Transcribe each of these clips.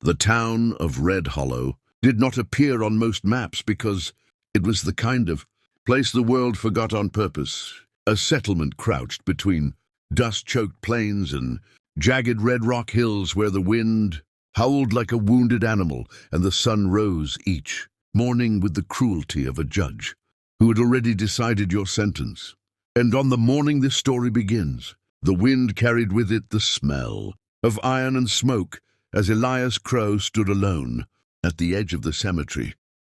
The town of Red Hollow did not appear on most maps because it was the kind of place the world forgot on purpose. A settlement crouched between dust-choked plains and jagged red rock hills where the wind howled like a wounded animal and the sun rose each morning with the cruelty of a judge who had already decided your sentence. And on the morning this story begins, the wind carried with it the smell of iron and smoke as Elias Crow stood alone at the edge of the cemetery,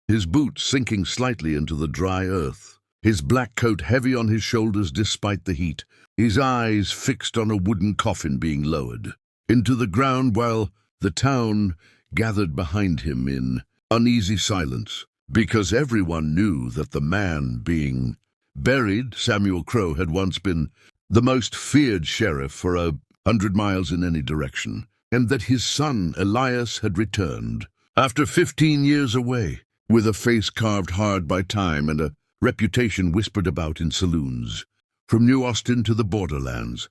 his boots sinking slightly into the dry earth, his black coat heavy on his shoulders despite the heat, his eyes fixed on a wooden coffin being lowered into the ground while the town gathered behind him in uneasy silence, because everyone knew that the man being buried, Samuel Crow, had once been the most feared sheriff for 100 miles in any direction, and that his son Elias had returned, after 15 years away, with a face carved hard by time and a reputation whispered about in saloons. From New Austin to the borderlands,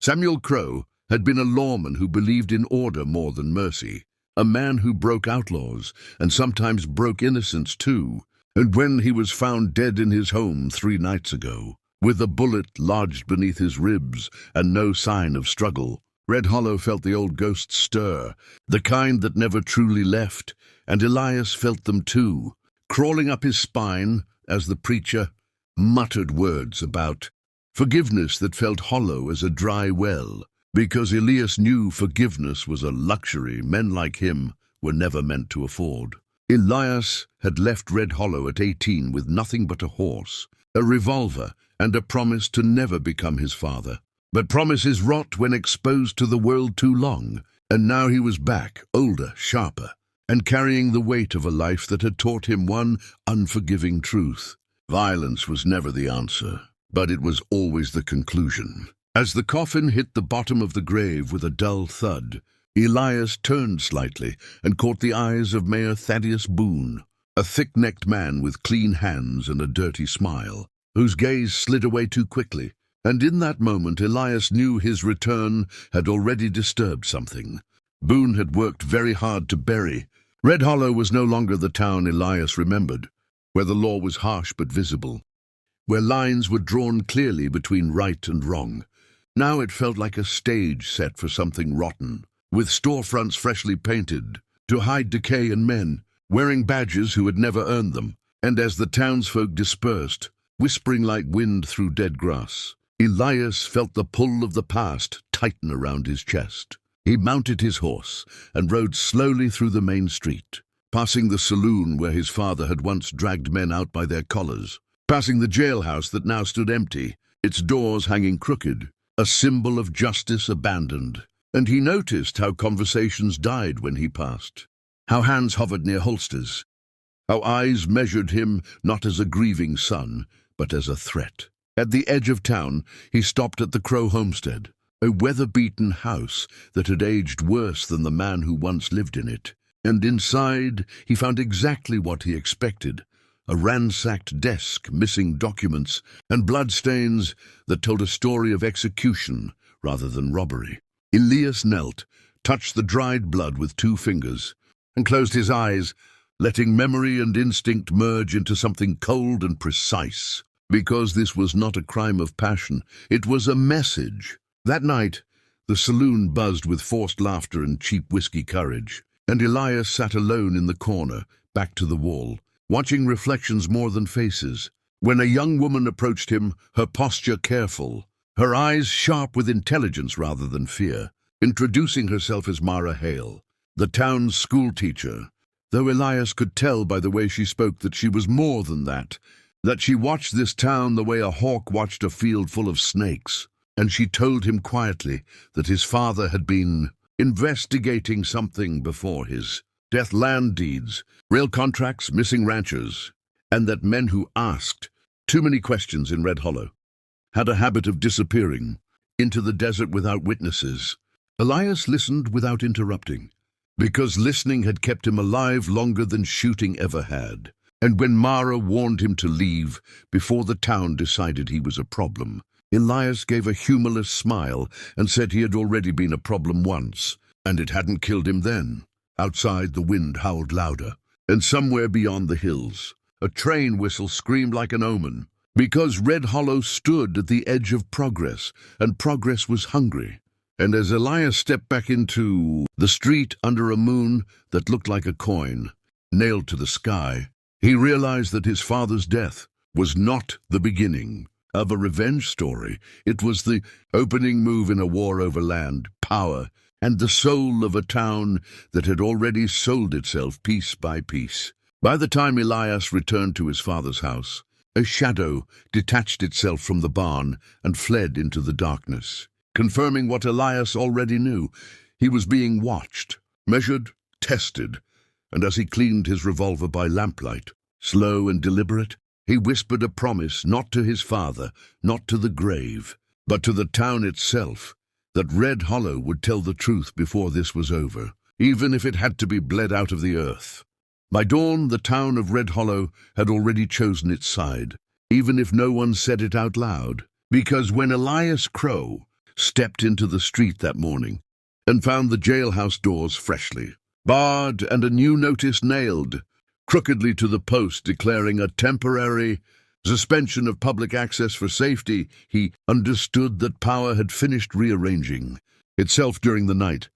Samuel Crow had been a lawman who believed in order more than mercy, a man who broke outlaws and sometimes broke innocents too. And when he was found dead in his home 3 nights ago, with a bullet lodged beneath his ribs and no sign of struggle, Red Hollow felt the old ghosts stir, the kind that never truly left, and Elias felt them too, crawling up his spine as the preacher muttered words about forgiveness that felt hollow as a dry well, because Elias knew forgiveness was a luxury men like him were never meant to afford. Elias had left Red Hollow at 18 with nothing but a horse, a revolver, and a promise to never become his father. But promises rot when exposed to the world too long, and now he was back, older, sharper, and carrying the weight of a life that had taught him one unforgiving truth. Violence was never the answer, but it was always the conclusion. As the coffin hit the bottom of the grave with a dull thud, Elias turned slightly and caught the eyes of Mayor Thaddeus Boone, a thick-necked man with clean hands and a dirty smile, whose gaze slid away too quickly. And in that moment Elias knew his return had already disturbed something. Boone had worked very hard to bury. Red Hollow was no longer the town Elias remembered, where the law was harsh but visible, where lines were drawn clearly between right and wrong. Now it felt like a stage set for something rotten, with storefronts freshly painted to hide decay and men wearing badges who had never earned them. And as the townsfolk dispersed, whispering like wind through dead grass, Elias felt the pull of the past tighten around his chest. He mounted his horse and rode slowly through the main street, passing the saloon where his father had once dragged men out by their collars, passing the jailhouse that now stood empty, its doors hanging crooked, a symbol of justice abandoned. And he noticed how conversations died when he passed, how hands hovered near holsters, how eyes measured him not as a grieving son, but as a threat. At the edge of town, he stopped at the Crow homestead, a weather-beaten house that had aged worse than the man who once lived in it. And inside, he found exactly what he expected, a ransacked desk, missing documents, and bloodstains that told a story of execution rather than robbery. Elias knelt, touched the dried blood with 2 fingers, and closed his eyes, letting memory and instinct merge into something cold and precise. Because this was not a crime of passion, it was a message. That night, the saloon buzzed with forced laughter and cheap whiskey courage, and Elias sat alone in the corner, back to the wall, watching reflections more than faces, when a young woman approached him, her posture careful, her eyes sharp with intelligence rather than fear, introducing herself as Mara Hale, the town's schoolteacher, though Elias could tell by the way she spoke that she was more than that she watched this town the way a hawk watched a field full of snakes. And she told him quietly that his father had been investigating something before his death, land deeds, rail contracts, missing ranchers, and that men who asked too many questions in Red Hollow had a habit of disappearing into the desert without witnesses. Elias listened without interrupting, because listening had kept him alive longer than shooting ever had. And when Mara warned him to leave before the town decided he was a problem, Elias gave a humorless smile and said he had already been a problem once, and it hadn't killed him then. Outside, the wind howled louder, and somewhere beyond the hills, a train whistle screamed like an omen, because Red Hollow stood at the edge of progress, and progress was hungry. And as Elias stepped back into the street under a moon that looked like a coin, nailed to the sky, he realized that his father's death was not the beginning of a revenge story. It was the opening move in a war over land, power, and the soul of a town that had already sold itself piece by piece. By the time Elias returned to his father's house, a shadow detached itself from the barn and fled into the darkness, confirming what Elias already knew. He was being watched, measured, tested, and as he cleaned his revolver by lamplight, slow and deliberate, he whispered a promise not to his father, not to the grave, but to the town itself, that Red Hollow would tell the truth before this was over, even if it had to be bled out of the earth. By dawn, the town of Red Hollow had already chosen its side, even if no one said it out loud, because when Elias Crow stepped into the street that morning and found the jailhouse doors freshly barred and a new notice nailed crookedly to the post declaring a temporary suspension of public access for safety, he understood that power had finished rearranging itself during the night,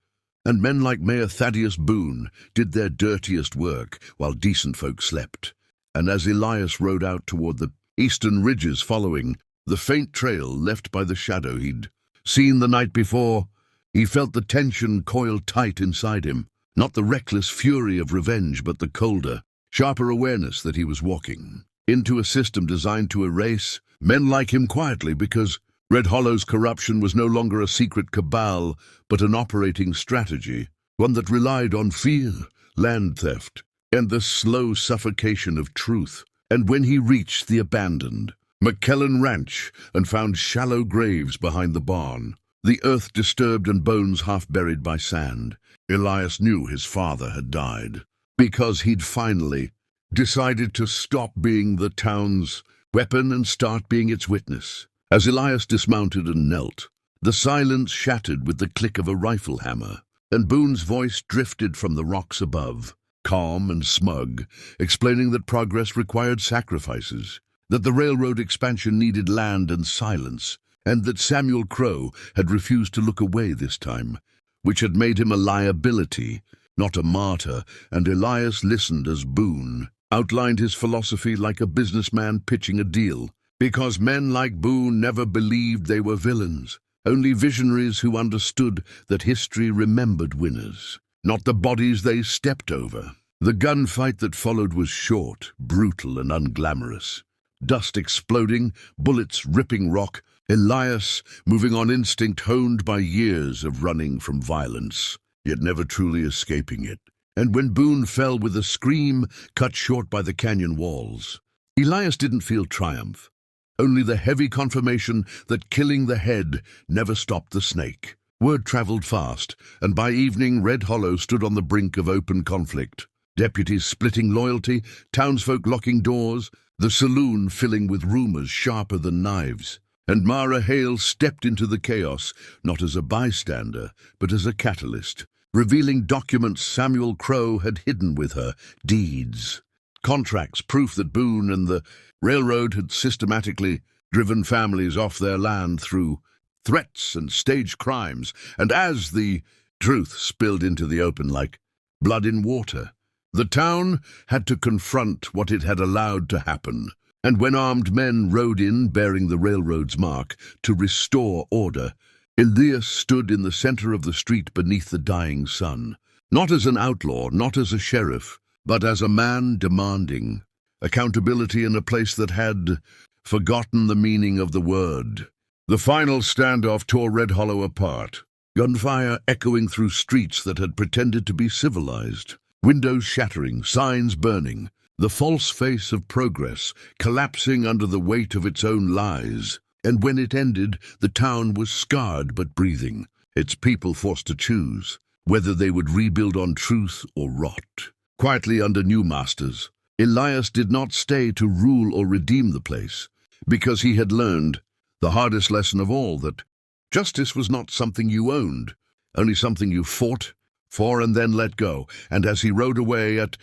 and men like Mayor Thaddeus Boone did their dirtiest work while decent folk slept. And as Elias rode out toward the eastern ridges following the faint trail left by the shadow he'd seen the night before, he felt the tension coil tight inside him, not the reckless fury of revenge, but the colder, sharper awareness that he was walking into a system designed to erase men like him quietly, because Red Hollow's corruption was no longer a secret cabal, but an operating strategy, one that relied on fear, land theft, and the slow suffocation of truth. And when he reached the abandoned McKellen Ranch and found shallow graves behind the barn, the earth disturbed and bones half buried by sand, Elias knew his father had died, because he'd finally decided to stop being the town's weapon and start being its witness. As Elias dismounted and knelt, the silence shattered with the click of a rifle hammer, and Boone's voice drifted from the rocks above, calm and smug, explaining that progress required sacrifices, that the railroad expansion needed land and silence, and that Samuel Crow had refused to look away this time, which had made him a liability, not a martyr. And Elias listened as Boone outlined his philosophy like a businessman pitching a deal, because men like Boone never believed they were villains, only visionaries who understood that history remembered winners, not the bodies they stepped over. The gunfight that followed was short, brutal, and unglamorous. Dust exploding, bullets ripping rock, Elias moving on instinct honed by years of running from violence, yet never truly escaping it. And when Boone fell with a scream cut short by the canyon walls, Elias didn't feel triumph, only the heavy confirmation that killing the head never stopped the snake. Word traveled fast, and by evening Red Hollow stood on the brink of open conflict. Deputies splitting loyalty, townsfolk locking doors, the saloon filling with rumors sharper than knives. And Mara Hale stepped into the chaos, not as a bystander, but as a catalyst, revealing documents Samuel Crow had hidden with her, deeds, contracts, proof that Boone and the railroad had systematically driven families off their land through threats and staged crimes. And as the truth spilled into the open like blood in water, the town had to confront what it had allowed to happen. And when armed men rode in bearing the railroad's mark to restore order, Elias stood in the center of the street beneath the dying sun, not as an outlaw, not as a sheriff, but as a man demanding accountability in a place that had forgotten the meaning of the word. The final standoff tore Red Hollow apart, gunfire echoing through streets that had pretended to be civilized, windows shattering, signs burning, the false face of progress collapsing under the weight of its own lies. And when it ended, the town was scarred but breathing, its people forced to choose whether they would rebuild on truth or rot. Quietly under new masters, Elias did not stay to rule or redeem the place, because he had learned the hardest lesson of all, that justice was not something you owned, only something you fought for and then let go, and as he rode away at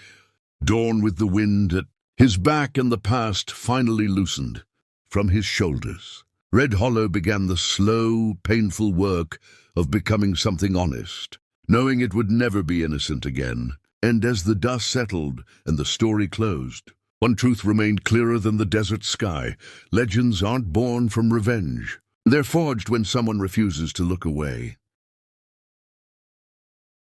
dawn with the wind at his back and the past finally loosened from his shoulders, Red Hollow began the slow, painful work of becoming something honest, knowing it would never be innocent again. And as the dust settled and the story closed, one truth remained clearer than the desert sky. Legends aren't born from revenge. They're forged when someone refuses to look away.